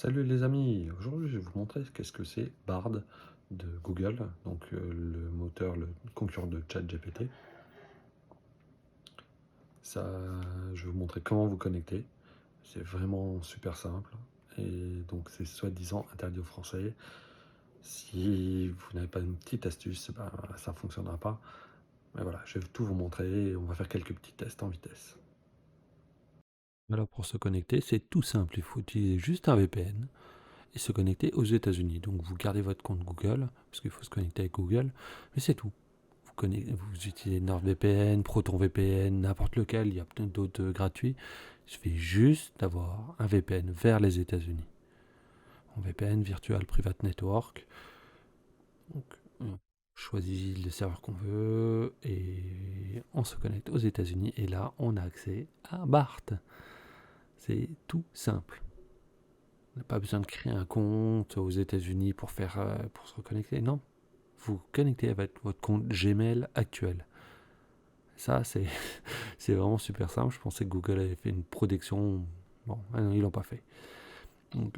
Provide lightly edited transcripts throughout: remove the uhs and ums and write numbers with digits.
Salut les amis, aujourd'hui je vais vous montrer qu'est-ce que c'est Bard de Google, donc le moteur, le concurrent de ChatGPT. Ça, je vais vous montrer comment vous connecter. C'est vraiment super simple et donc c'est soi-disant interdit aux Français. Si vous n'avez pas une petite astuce, ben, ça ne fonctionnera pas. Mais voilà, je vais tout vous montrer et on va faire quelques petits tests en vitesse. Alors pour se connecter, c'est tout simple, il faut utiliser juste un VPN et se connecter aux États-Unis. Donc vous gardez votre compte Google, parce qu'il faut se connecter avec Google, mais c'est tout. Vous utilisez NordVPN, ProtonVPN, n'importe lequel, il y a plein d'autres gratuits. Il suffit juste d'avoir un VPN vers les États-Unis. Un VPN Virtual Private Network. Donc, on choisit le serveur qu'on veut et on se connecte aux États-Unis. Et là, on a accès à BART. C'est tout simple. On n'a pas besoin de créer un compte aux États-Unis pour se reconnecter. Non, vous vous connectez avec votre compte Gmail actuel. Ça, c'est vraiment super simple. Je pensais que Google avait fait une protection. Bon, non, ils l'ont pas fait. Donc,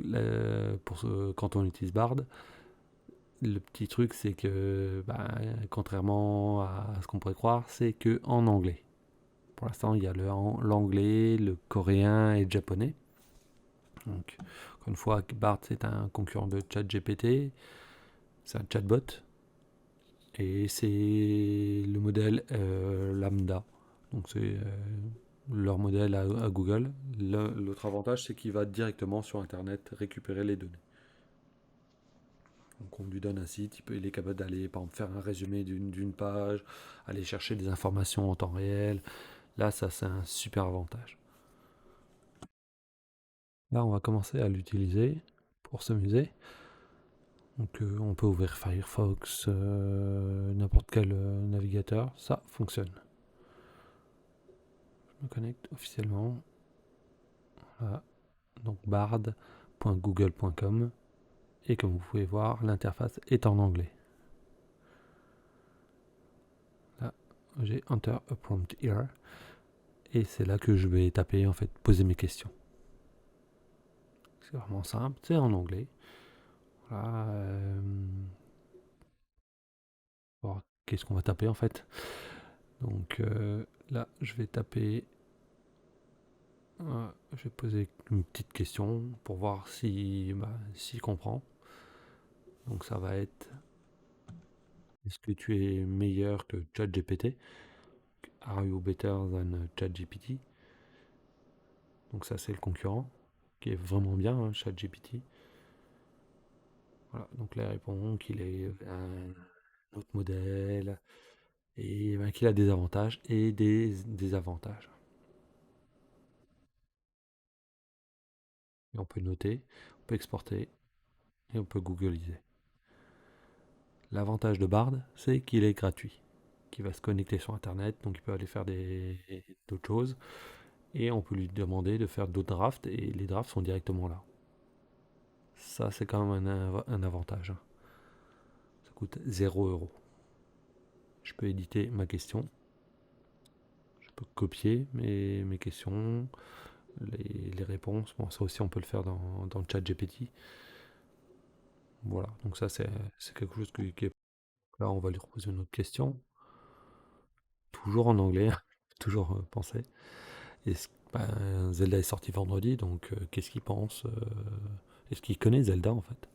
quand on utilise Bard, le petit truc, c'est que, bah, contrairement à ce qu'on pourrait croire, c'est que en anglais. Pour l'instant, il y a l'anglais, le coréen et le japonais. Donc, encore une fois, Bard, c'est un concurrent de ChatGPT. C'est un chatbot. Et c'est le modèle Lambda. Donc c'est leur modèle à Google. L'autre avantage, c'est qu'il va directement sur Internet récupérer les données. Donc on lui donne un site, il est capable d'aller par exemple faire un résumé d'une page, aller chercher des informations en temps réel. Là, ça c'est un super avantage. Là, on va commencer à l'utiliser pour s'amuser. Donc on peut ouvrir Firefox, n'importe quel navigateur, ça fonctionne. Je me connecte officiellement. Voilà. Donc bard.google.com. Et comme vous pouvez voir, l'interface est en anglais. Là, j'ai Enter a prompt here. Et c'est là que je vais taper, en fait, poser mes questions. C'est vraiment simple, c'est en anglais. Voilà. Voir qu'est-ce qu'on va taper, en fait. Donc là, je vais taper. Je vais poser une petite question pour voir s'il comprend. Donc ça va être: est-ce que tu es meilleur que ChatGPT? Are you better than ChatGPT? Donc ça, c'est le concurrent qui est vraiment bien, hein, ChatGPT. Voilà, donc là, il répond qu'il est un autre modèle et ben, qu'il a des avantages et des désavantages. Et on peut noter, on peut exporter et on peut googliser. L'avantage de Bard, c'est qu'il est gratuit, qu'il va se connecter sur Internet, donc il peut aller faire d'autres choses. Et on peut lui demander de faire d'autres drafts et les drafts sont directement là. Ça, c'est quand même un avantage, hein. Ça coûte 0 €. Je peux éditer ma question. Je peux copier mes questions, les réponses. Bon, ça aussi, on peut le faire dans le chat GPT. Voilà, donc ça, c'est quelque chose qui est... Là, on va lui reposer une autre question. Toujours en anglais, toujours penser. Zelda est sorti vendredi, donc qu'est-ce qu'il pense est-ce qu'il connaît Zelda, en fait?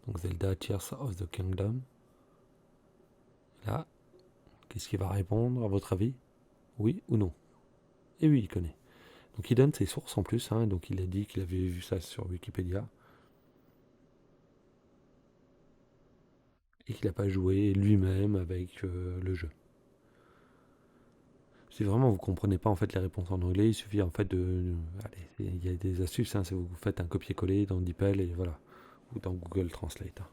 Donc Zelda Tears of the Kingdom. Là, qu'est-ce qu'il va répondre, à votre avis? Oui ou non? Et oui, il connaît. Donc il donne ses sources en plus, hein, donc il a dit qu'il avait vu ça sur Wikipédia. Et qu'il n'a pas joué lui-même avec le jeu. Si vraiment vous comprenez pas en fait les réponses en anglais, il suffit en fait allez, il y a des astuces, hein, si vous faites un copier-coller dans DeepL et voilà, ou dans Google Translate, hein.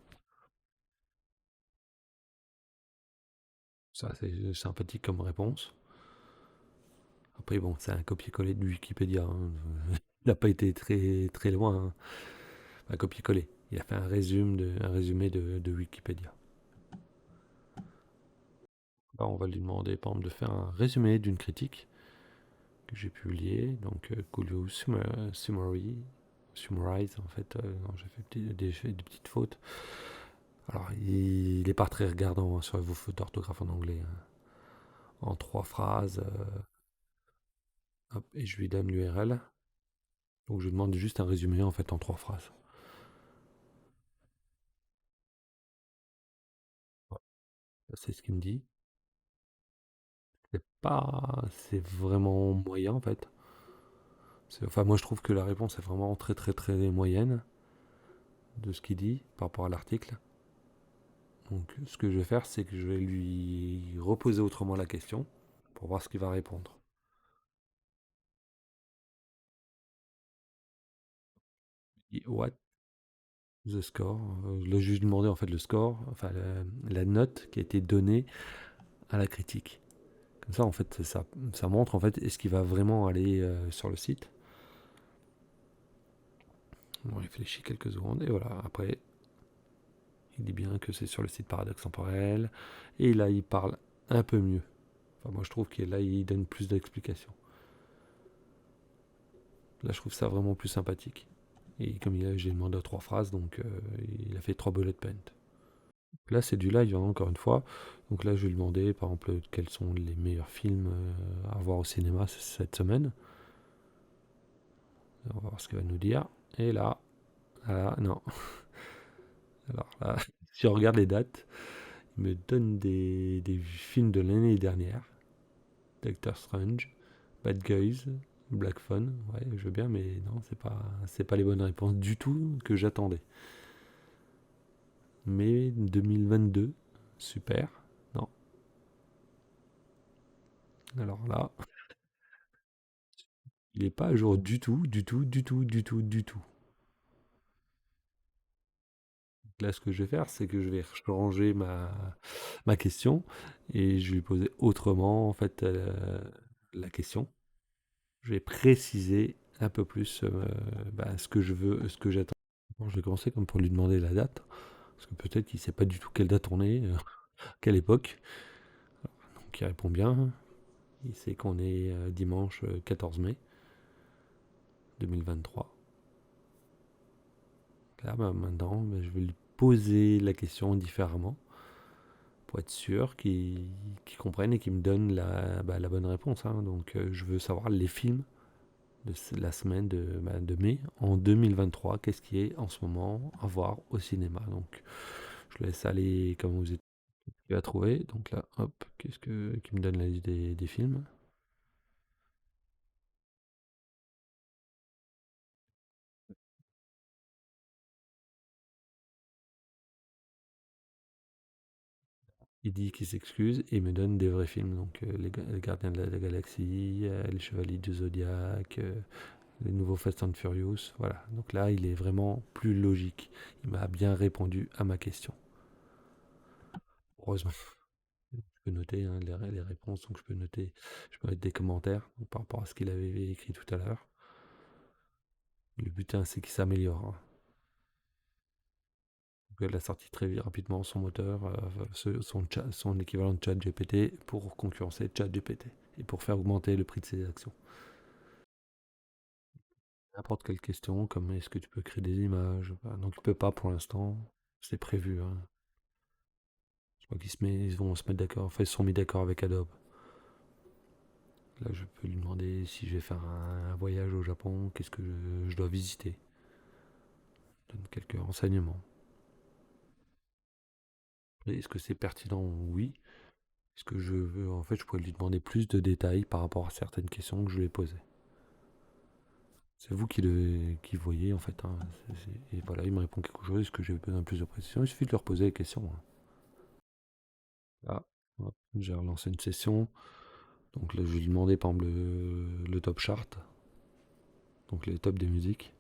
Ça c'est sympathique comme réponse. Après bon, c'est un copier-coller de Wikipédia, hein. Il n'a pas été très très loin, hein. Un copier-coller. Il a fait un résumé de Wikipédia. Là, on va lui demander par exemple de faire un résumé d'une critique que j'ai publiée. Donc, could you summary summarize, en fait, non, j'ai fait des petites fautes. Alors, il est pas très regardant, hein, sur vos fautes d'orthographe en anglais, hein. En trois phrases, hop, et je lui donne l'URL. Donc, je lui demande juste un résumé, en fait, en trois phrases. Voilà, c'est ce qu'il me dit. C'est vraiment moyen, en fait. Enfin, moi, je trouve que la réponse est vraiment très, très, très moyenne de ce qu'il dit par rapport à l'article. Donc, ce que je vais faire, c'est que je vais lui reposer autrement la question pour voir ce qu'il va répondre. Et what the score? Je l'ai juste demandé en fait le score, enfin la note qui a été donnée à la critique. Comme ça, en fait, ça montre en fait est-ce qu'il va vraiment aller sur le site. On réfléchit quelques secondes et voilà. Après, il dit bien que c'est sur le site Paradoxe Temporel et là, il parle un peu mieux. Enfin, moi, je trouve que là, il donne plus d'explications. Là, je trouve ça vraiment plus sympathique. Et comme j'ai demandé trois phrases, donc il a fait trois bullet points. Là, c'est du live, hein, encore une fois. Donc là, je vais lui demander, par exemple, quels sont les meilleurs films à voir au cinéma cette semaine. On va voir ce qu'il va nous dire. Et là, non. Alors là, si on regarde les dates, il me donne des films de l'année dernière. Doctor Strange, Bad Guys, Black Phone. Ouais, je veux bien, mais non, c'est pas les bonnes réponses du tout que j'attendais. Mais 2022, super. Non. Alors là, il n'est pas à jour du tout, du tout, du tout, du tout, du tout. Là, ce que je vais faire, c'est que je vais changer ma question et je vais lui poser autrement, en fait, la question. Je vais préciser un peu plus ce que je veux, ce que j'attends. Bon, je vais commencer comme pour lui demander la date, parce que peut-être qu'il ne sait pas du tout quelle date on est, quelle époque. Donc il répond bien. Il sait qu'on est dimanche 14 mai 2023. Là, maintenant, je vais lui poser la question différemment pour être sûr qu'ils comprennent et qu'ils me donnent la bonne réponse, hein. Donc, je veux savoir les films de la semaine de mai en 2023. Qu'est-ce qui est en ce moment à voir au cinéma? Donc, je laisse aller comme vous êtes à trouver. Donc là, hop, qui me donne la liste des films? Il dit qu'il s'excuse et il me donne des vrais films. Donc, les Gardiens de la Galaxie, Les Chevaliers du Zodiaque, les nouveaux Fast and Furious. Voilà. Donc là, il est vraiment plus logique. Il m'a bien répondu à ma question. Heureusement. Je peux noter, hein, les réponses, donc je peux mettre des commentaires donc, par rapport à ce qu'il avait écrit tout à l'heure. Le but, hein, c'est qu'il s'améliore, hein. Donc, elle a sorti très rapidement son moteur, son équivalent de ChatGPT pour concurrencer ChatGPT et pour faire augmenter le prix de ses actions. N'importe quelle question, comme est-ce que tu peux créer des images? Bah, donc il peut pas pour l'instant, c'est prévu, hein. Je crois ils vont se mettre d'accord, enfin ils se sont mis d'accord avec Adobe. Là je peux lui demander si je vais faire un voyage au Japon, qu'est-ce que je dois visiter. Je donne quelques renseignements. Est-ce que c'est pertinent? Oui. Est-ce que je veux, en fait, je pourrais lui demander plus de détails par rapport à certaines questions que je lui ai posées. C'est vous qui voyez, en fait, hein. Et voilà, il me répond quelque chose. Est-ce que j'ai besoin de plus de précision? Il suffit de leur poser les questions, hein. Ah, hop, j'ai relancé une session. Donc là, je vais lui demander, par exemple, le top chart. Donc les tops des musiques.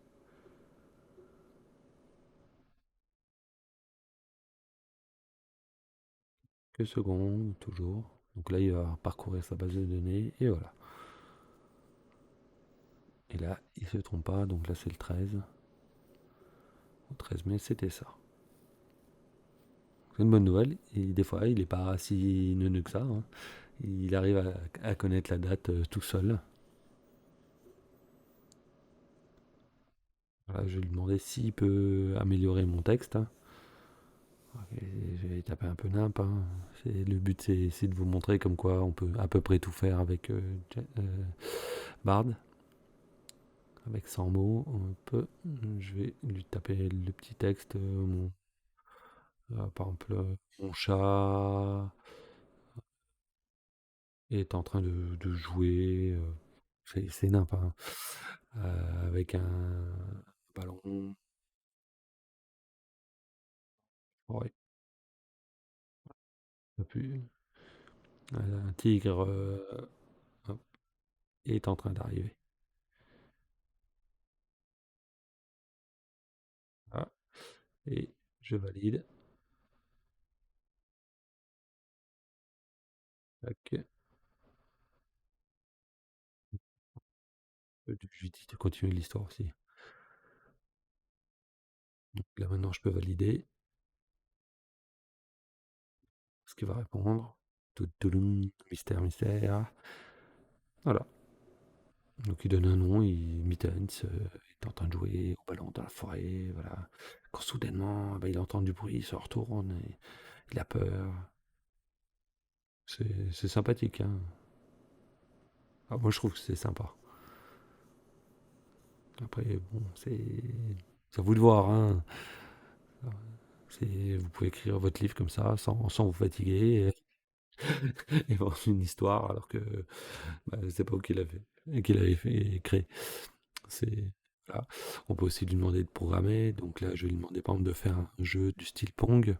Quelques secondes, toujours. Donc là, il va parcourir sa base de données. Et voilà. Et là, il se trompe pas. Donc là, c'est le 13. Au 13 mai, c'était ça. C'est une bonne nouvelle. Et des fois, il n'est pas si neuneux que ça, hein. Il arrive à connaître la date tout seul. Voilà, je vais lui demander s'il peut améliorer mon texte, hein. Je vais taper un peu nimp, hein. Le but, c'est de vous montrer comme quoi on peut à peu près tout faire avec Bard. Avec 100 mots, on peut. Je vais lui taper le petit texte. Par exemple, mon chat est en train de jouer. C'est nimp, hein. Avec un ballon. Ouais, pas plus. Un tigre hop, est en train d'arriver. Ah, et je valide. Tac. Je lui dis de continuer l'histoire aussi. Donc là maintenant je peux valider ce qu'il va répondre. Toutoulou, mystère, mystère. Voilà. Donc il donne un nom, Mittens est en train de jouer au ballon dans la forêt, voilà. Quand soudainement, bah, il entend du bruit, il se retourne, et il a peur. C'est sympathique, hein. Ah, moi je trouve que c'est sympa. Après, bon, c'est à vous de voir, hein. Vous pouvez écrire votre livre comme ça, sans vous fatiguer, et vendre une histoire, alors que bah, c'est pas vous qui l'avez fait créer. C'est voilà. On peut aussi lui demander de programmer. Donc là, je vais lui demander par exemple de faire un jeu du style Pong.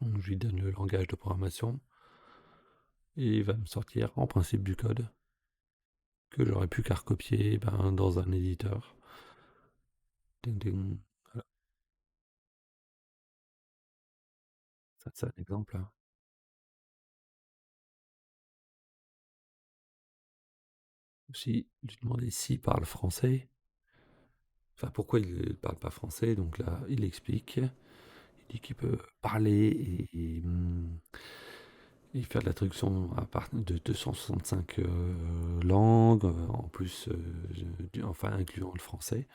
Donc, je lui donne le langage de programmation et il va me sortir en principe du code que j'aurais pu qu'à recopier ben, dans un éditeur. Ding, ding. Voilà. Ça, c'est un exemple, hein. Aussi, je lui demandais s'il parle français. Enfin, pourquoi il ne parle pas français. Donc là, il explique. Il dit qu'il peut parler et faire de la traduction à partir de 265 langues, en plus, enfin incluant le français.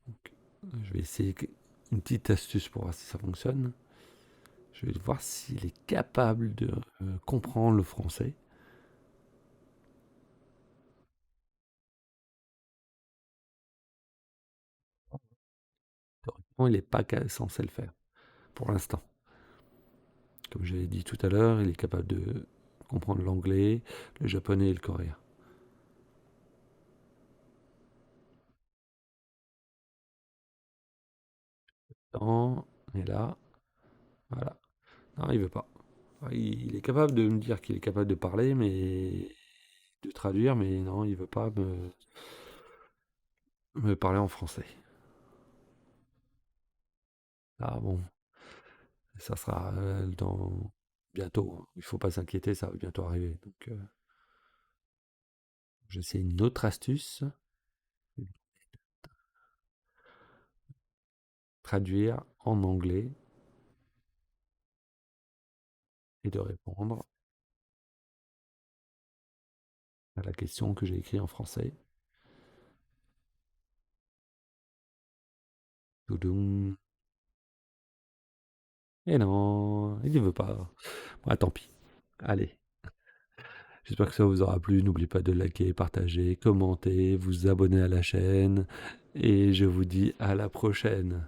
Donc, je vais essayer une petite astuce pour voir si ça fonctionne. Je vais voir s'il est capable de comprendre le français. Théoriquement, il n'est pas censé le faire, pour l'instant. Comme j'avais dit tout à l'heure, il est capable de comprendre l'anglais, le japonais et le coréen. Et là, voilà. Non, il veut pas. Il est capable de me dire qu'il est capable de parler, mais de traduire, mais non, il veut pas me parler en français. Ah bon, ça sera dans bientôt, hein. Il faut pas s'inquiéter, ça va bientôt arriver. Donc, j'essaie une autre astuce, traduire en anglais et de répondre à la question que j'ai écrite en français. Toudoum. Et non, il ne veut pas. Bon, tant pis. Allez, j'espère que ça vous aura plu. N'oubliez pas de liker, partager, commenter, vous abonner à la chaîne. Et je vous dis à la prochaine.